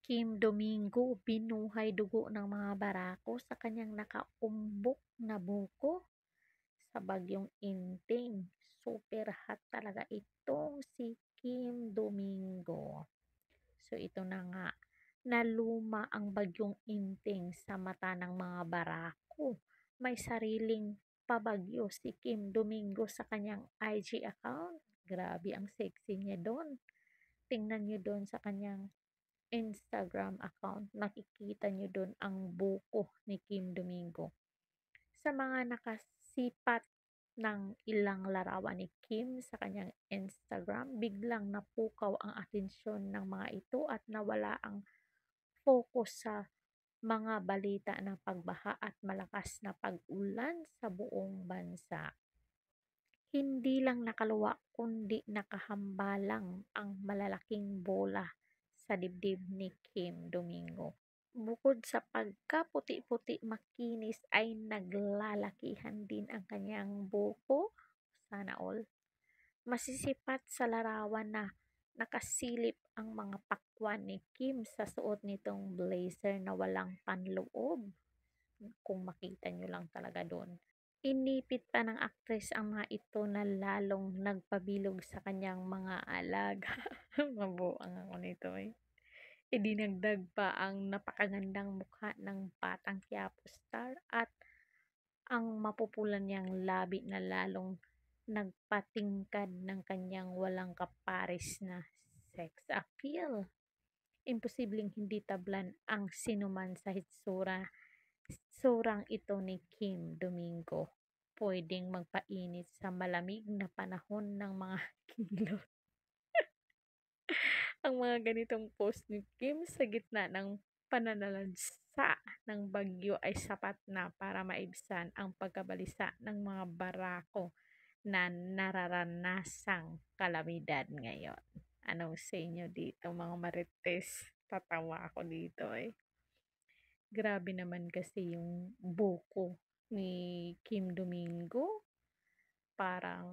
Kim Domingo binuhay dugo ng mga barako sa kanyang nakaumbok na buko sa bagyong Inting. Super hot talaga itong si Kim Domingo. So ito na nga, naluma ang bagyong Inting sa mata ng mga barako. May sariling pabagyo si Kim Domingo sa kanyang IG account. Grabe ang sexy niya doon. Tingnan niyo doon sa kanyang Instagram account, makikita nyo doon ang buko ni Kim Domingo. Sa mga nakasipat ng ilang larawan ni Kim sa kanyang Instagram, biglang napukaw ang atensyon ng mga ito at nawala ang focus sa mga balita na pagbaha at malakas na pag-ulan sa buong bansa. Hindi lang nakaluwa kundi nakahambalang ang malalaking bola sa dibdib ni Kim Domingo. Bukod sa pagkaputi-puti makinis ay naglalakihan din ang kanyang buko. Sana all. Masisipat sa larawan na nakasilip ang mga pakwan ni Kim sa suot nitong blazer na walang panloob. Kung makita nyo lang talaga doon. Inipit pa ng aktres ang mga ito na lalong nagpabilog sa kanyang mga alaga. Mabuang ako nito eh. Idinagdag pa ang napakagandang mukha ng batang Quiapo star at ang mapupulan niyang labi na lalong nagpatingkad ng kanyang walang kapares na sex appeal. Imposibleng hindi tablan ang sinuman sa surang ito ni Kim Domingo. Pwedeng magpainit sa malamig na panahon ng mga kilot. Ang mga ganitong post ni Kim sa gitna ng pananalansa ng bagyo ay sapat na para maibsan ang pagkabalisa ng mga barako na nararanasang kalamidad ngayon. Anong sa inyo dito mga marites? Tatawa ako dito eh. Grabe naman kasi yung buko ni Kim Domingo. Parang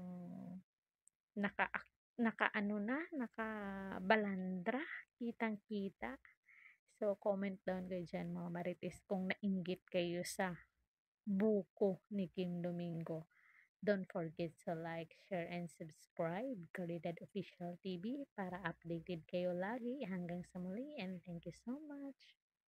naka nakaano na, nakabalandra, kitang-kita. So, comment down kayo dyan mga marites kung nainggit kayo sa buko ni Kim Domingo. Don't forget to like, share, and subscribe Kalidad Official TV para updated kayo lagi. Hanggang sa muli and thank you so much.